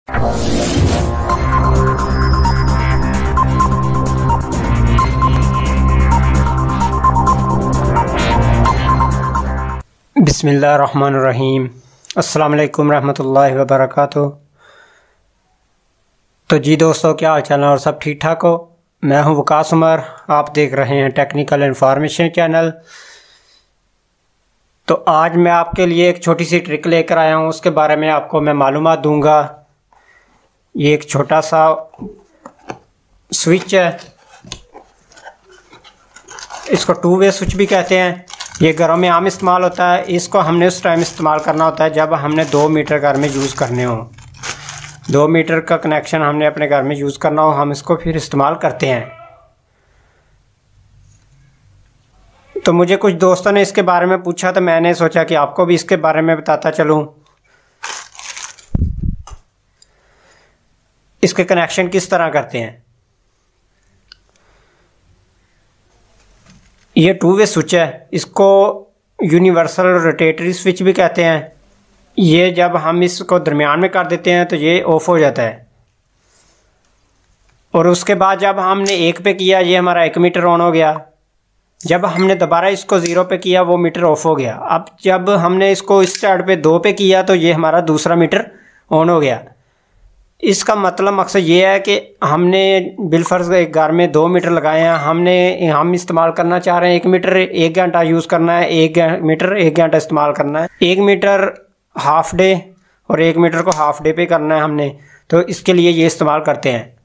बिस्मिल्लाहिर्रहमानिर्रहीम। अस्सलाम वालेकुम रहमतुल्लाहि व बरकातुहू। तो जी दोस्तों, क्या हाल चाल है और सब ठीक ठाक हो। मैं हूं वकास उमर, आप देख रहे हैं टेक्निकल इन्फॉर्मेशन चैनल। तो आज मैं आपके लिए एक छोटी सी ट्रिक लेकर आया हूं, उसके बारे में आपको मैं मालूमात दूंगा। ये एक छोटा सा स्विच है, इसको टू वे स्विच भी कहते हैं। ये घरों में आम इस्तेमाल होता है। इसको हमने उस टाइम इस्तेमाल करना होता है जब हमने 2 मीटर घर में यूज़ करने हो। 2 मीटर का कनेक्शन हमने अपने घर में यूज़ करना हो, हम इसको फिर इस्तेमाल करते हैं। तो मुझे कुछ दोस्तों ने इसके बारे में पूछा, तो मैंने सोचा कि आपको भी इसके बारे में बताता चलूँ। इसके कनेक्शन किस तरह करते हैं। ये टू वे स्विच है, इसको यूनिवर्सल रोटेटरी स्विच भी कहते हैं। ये जब हम इसको दरमियान में कर देते हैं तो ये ऑफ हो जाता है, और उसके बाद जब हमने 1 पे किया ये हमारा 1 मीटर ऑन हो गया। जब हमने दोबारा इसको 0 पे किया वो मीटर ऑफ हो गया। अब जब हमने इसको इस साइड पे 2 पे किया तो ये हमारा दूसरा मीटर ऑन हो गया। इसका मतलब मकसद ये है कि हमने बिलफर्ज एक घर में 2 मीटर लगाए हैं। हम इस्तेमाल करना चाह रहे हैं 1 मीटर 1 घंटा यूज़ करना है, 1 मीटर 1 घंटा इस्तेमाल करना है। 1 मीटर हाफ डे और 1 मीटर को हाफ डे पे करना है हमने, तो इसके लिए ये इस्तेमाल करते हैं।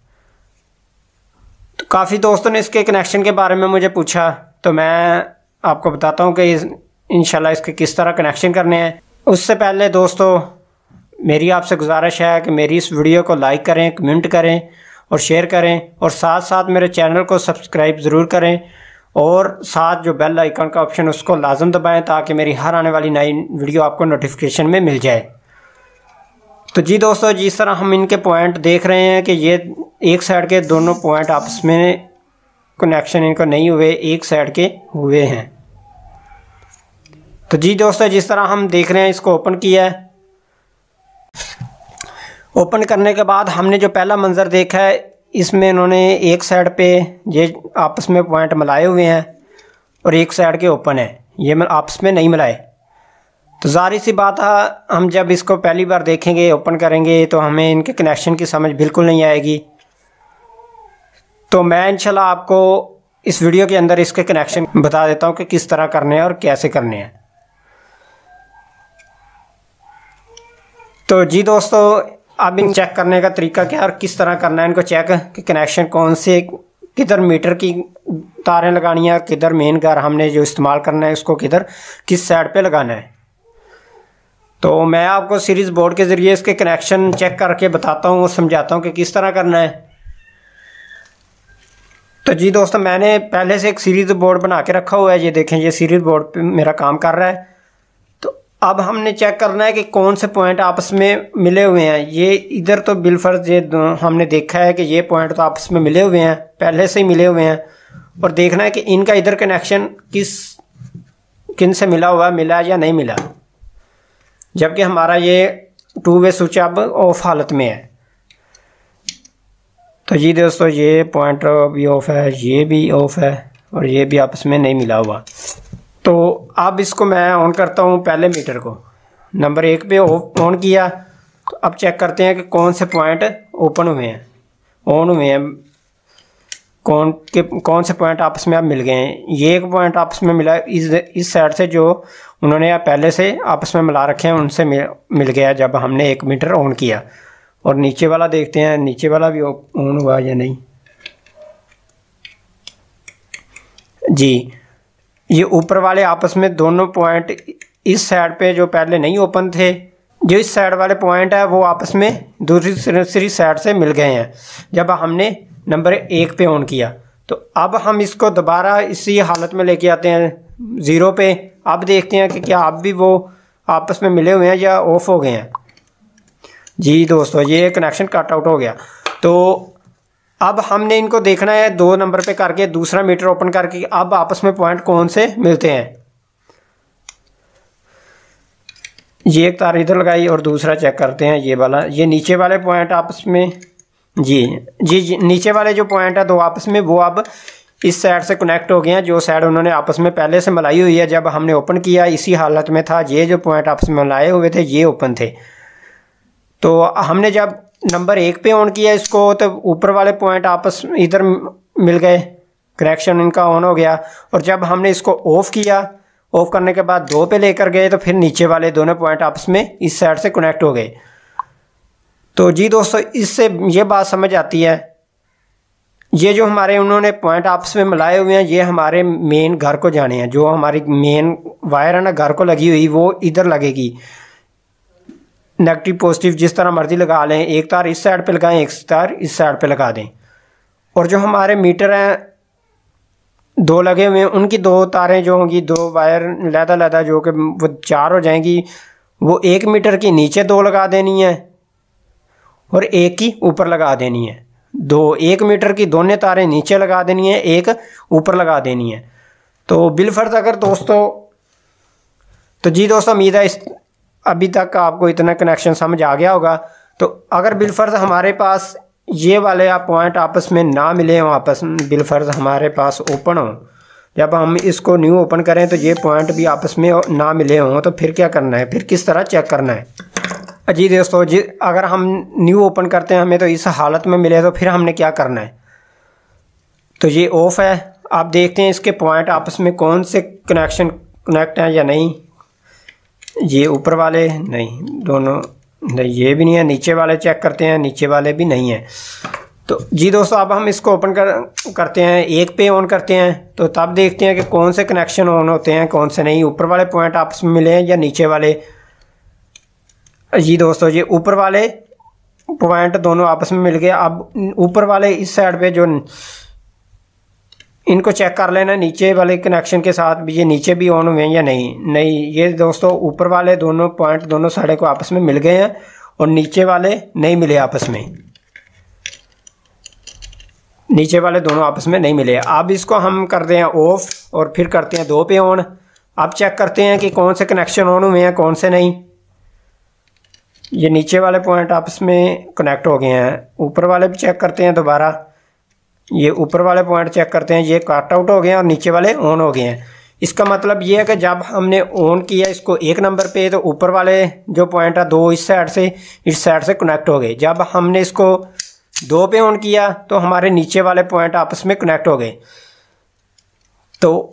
तो काफ़ी दोस्तों ने इसके कनेक्शन के बारे में मुझे पूछा, तो मैं आपको बताता हूँ कि इंशाल्लाह इसके किस तरह कनेक्शन करने हैं। उससे पहले दोस्तों मेरी आपसे गुजारिश है कि मेरी इस वीडियो को लाइक करें, कमेंट करें और शेयर करें, और साथ साथ मेरे चैनल को सब्सक्राइब ज़रूर करें, और साथ जो बेल आइकन का ऑप्शन उसको लाजम दबाएं ताकि मेरी हर आने वाली नई वीडियो आपको नोटिफिकेशन में मिल जाए। तो जी दोस्तों, जिस तरह हम इनके पॉइंट देख रहे हैं कि ये एक साइड के दोनों पॉइंट आपस में कनेक्शन इनको नहीं हुए, एक साइड के हुए हैं। तो जी दोस्तों, जिस तरह हम देख रहे हैं, इसको ओपन किया है। ओपन करने के बाद हमने जो पहला मंज़र देखा है, इसमें इन्होंने एक साइड पे ये आपस में पॉइंट मिलाए हुए हैं और एक साइड के ओपन है, ये आपस में नहीं मिलाए। तो ज़ाहिर सी बात है, हम जब इसको पहली बार देखेंगे, ओपन करेंगे, तो हमें इनके कनेक्शन की समझ बिल्कुल नहीं आएगी। तो मैं इंशाल्लाह आपको इस वीडियो के अंदर इसके कनेक्शन बता देता हूँ कि किस तरह करने हैं और कैसे करने हैं। तो जी दोस्तों, अब इन चेक करने का तरीका क्या और किस तरह करना है इनको चेक, कि कनेक्शन कौन से, किधर मीटर की तारें लगानी है, किधर मेन घर हमने जो इस्तेमाल करना है उसको किधर किस साइड पे लगाना है। तो मैं आपको सीरीज़ बोर्ड के ज़रिए इसके कनेक्शन चेक करके बताता हूँ और समझाता हूँ कि किस तरह करना है। तो जी दोस्तों, मैंने पहले से एक सीरीज़ बोर्ड बना के रखा हुआ है। ये देखें, ये सीरीज़ बोर्ड पे मेरा काम कर रहा है। अब हमने चेक करना है कि कौन से पॉइंट आपस में मिले हुए हैं। ये इधर तो बिलफर्ज ये हमने देखा है कि ये पॉइंट तो आपस में मिले हुए हैं, पहले से ही मिले हुए हैं, और देखना है कि इनका इधर कनेक्शन किन से मिला हुआ है, मिला या नहीं मिला। जबकि हमारा ये टू वे स्विच अब ऑफ हालत में है। तो जी दोस्तों, ये पॉइंट भी ऑफ है, ये भी ऑफ है, और ये भी आपस में नहीं मिला हुआ। तो अब इसको मैं ऑन करता हूँ। पहले मीटर को नंबर 1 पे ऑन किया। तो अब चेक करते हैं कि कौन से पॉइंट ओपन हुए हैं, ऑन हुए हैं, कौन से पॉइंट आपस में अब मिल गए हैं। ये एक पॉइंट आपस में मिला इस साइड से, जो उन्होंने पहले से आपस में मिला रखे हैं, उनसे मिल गया जब हमने 1 मीटर ऑन किया। और नीचे वाला देखते हैं, नीचे वाला भी ऑन हुआ या नहीं। जी, ये ऊपर वाले आपस में दोनों पॉइंट इस साइड पे जो पहले नहीं ओपन थे, जो इस साइड वाले पॉइंट है वो आपस में दूसरी साइड से मिल गए हैं जब हमने नंबर 1 पे ऑन किया। तो अब हम इसको दोबारा इसी हालत में लेके आते हैं 0 पे। अब देखते हैं कि क्या अब भी वो आपस में मिले हुए हैं या ऑफ हो गए हैं। जी दोस्तों, ये कनेक्शन कट आउट हो गया। तो अब हमने इनको देखना है 2 नंबर पे करके, दूसरा मीटर ओपन करके, अब आपस में पॉइंट कौन से मिलते हैं। ये एक तार इधर लगाई और दूसरा चेक करते हैं ये वाला, ये नीचे वाले पॉइंट आपस में जी नीचे वाले जो पॉइंट है दो आपस में, वो अब इस साइड से कनेक्ट हो गए हैं। जो साइड उन्होंने आपस में पहले से मिलाई हुई है, जब हमने ओपन किया इसी हालत में था, ये जो पॉइंट आपस में मिलाए हुए थे ये ओपन थे। तो हमने जब नंबर 1 पे ऑन किया इसको, तो ऊपर वाले पॉइंट आपस इधर मिल गए, कनेक्शन इनका ऑन हो गया। और जब हमने इसको ऑफ किया, ऑफ करने के बाद 2 पे लेकर गए, तो फिर नीचे वाले दोनों पॉइंट आपस में इस साइड से कनेक्ट हो गए। तो जी दोस्तों, इससे ये बात समझ आती है, ये जो हमारे उन्होंने पॉइंट आपस में मिलाए हुए हैं, ये हमारे मेन घर को जाने हैं। जो हमारी मेन वायर है ना घर को लगी हुई, वो इधर लगेगी। नेगेटिव पॉजिटिव जिस तरह मर्जी लगा लें, एक तार इस साइड पे लगाएं, एक तार इस साइड पे लगा दें। और जो हमारे मीटर हैं 2 लगे हुए हैं, उनकी 2 तारें जो होंगी, 2 वायर लैदा जो कि वो 4 हो जाएंगी, वो 1 मीटर की नीचे 2 लगा देनी है और 1 की ऊपर लगा देनी है। 1 मीटर की दोनों तारें नीचे लगा देनी है, 1 ऊपर लगा देनी है। तो बिलफर्ज अगर दोस्तों, तो जी दोस्तों उम्मीद है अभी तक आपको इतना कनेक्शन समझ आ गया होगा। तो अगर बिलफर्ज हमारे पास ये वाले पॉइंट आपस में ना मिले हों, आपस में बिलफर्ज हमारे पास ओपन हो, जब हम इसको न्यू ओपन करें तो ये पॉइंट भी आपस में ना मिले हों, तो फिर क्या करना है, फिर किस तरह चेक करना है। जी दोस्तों, जी अगर हम न्यू ओपन करते हैं, हमें तो इस हालत में मिले, तो फिर हमने क्या करना है। तो ये ऑफ है। आप देखते हैं इसके पॉइंट आपस में कौन से कनेक्ट हैं या नहीं। ये ऊपर वाले नहीं, दोनों नहीं, ये भी नहीं है। नीचे वाले चेक करते हैं, नीचे वाले भी नहीं है। तो जी दोस्तों, अब हम इसको ओपन करते हैं, 1 पे ऑन करते हैं, तो तब देखते हैं कि कौन से कनेक्शन ऑन होते हैं, कौन से नहीं। ऊपर वाले पॉइंट आपस में मिले हैं या नीचे वाले। जी दोस्तों, ये ऊपर वाले पॉइंट दोनों आपस में मिल गए। अब ऊपर वाले इस साइड पे जो, इनको चेक कर लेना नीचे वाले कनेक्शन के साथ भी, ये नीचे भी ऑन हुए हैं या नहीं। ये दोस्तों ऊपर वाले दोनों पॉइंट दोनों साइड को आपस में मिल गए हैं और नीचे वाले नहीं मिले आपस में, नीचे वाले दोनों आपस में नहीं मिले। अब इसको हम करते हैं ऑफ और फिर करते हैं 2 पे ऑन। अब चेक करते हैं कि कौन से कनेक्शन ऑन हुए हैं, कौन से नहीं। ये नीचे वाले पॉइंट आपस में कनेक्ट हो गए हैं। ऊपर वाले भी चेक करते हैं दोबारा, ये ऊपर वाले पॉइंट चेक करते हैं, ये कट आउट हो गए हैं और नीचे वाले ऑन हो गए हैं। इसका मतलब ये है कि जब हमने ऑन किया इसको 1 नंबर पे, तो ऊपर वाले जो पॉइंट है 2 इस साइड से कनेक्ट हो गए। जब हमने इसको 2 पे ऑन किया तो हमारे नीचे वाले पॉइंट आपस में कनेक्ट हो गए। तो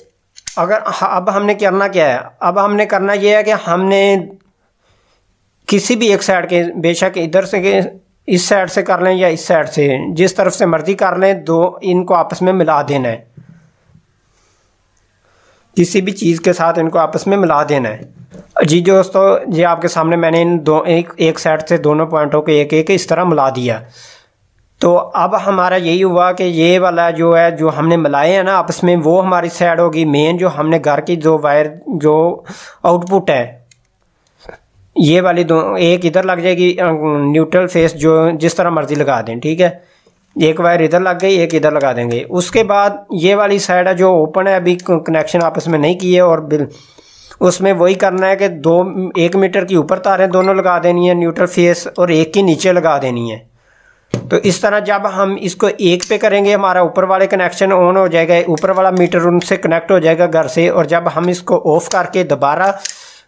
अब हमने करना क्या है, अब हमने करना ये है कि हमने किसी भी एक साइड के, बेशक इधर से इस साइड से कर लें या इस साइड से, जिस तरफ से मर्जी कर लें, 2 इनको आपस में मिला देना है। किसी भी चीज़ के साथ इनको आपस में मिला देना है। जी दोस्तों, ये आपके सामने मैंने इन एक साइड से दोनों पॉइंटों को एक इस तरह मिला दिया। तो अब हमारा यही हुआ कि ये वाला जो है, जो हमने मिलाए हैं ना आपस में, वो हमारी साइड होगी मेन। जो हमने घर की जो वायर जो आउटपुट है, ये वाली एक इधर लग जाएगी, न्यूट्रल फेस जो जिस तरह मर्जी लगा दें, ठीक है। एक वायर इधर लग गई, एक इधर लगा देंगे। उसके बाद ये वाली साइड है जो ओपन है, अभी कनेक्शन आपस में नहीं किए, और उसमें वही करना है कि 1 मीटर की ऊपर तारें दोनों लगा देनी है न्यूट्रल फेस, और 1 की नीचे लगा देनी है। तो इस तरह जब हम इसको 1 पे करेंगे, हमारा ऊपर वाले कनेक्शन ऑन हो जाएगा, ऊपर वाला मीटर उनसे कनेक्ट हो जाएगा घर से। और जब हम इसको ऑफ करके दोबारा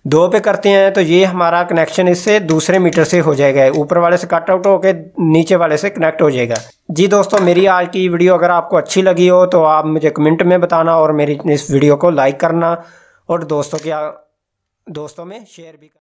2 पे करते हैं, तो ये हमारा कनेक्शन इससे दूसरे मीटर से हो जाएगा, ऊपर वाले से कट आउट होकर नीचे वाले से कनेक्ट हो जाएगा। जी दोस्तों, मेरी आज की वीडियो अगर आपको अच्छी लगी हो तो आप मुझे कमेंट में बताना, और मेरी इस वीडियो को लाइक करना और दोस्तों में शेयर भी करना।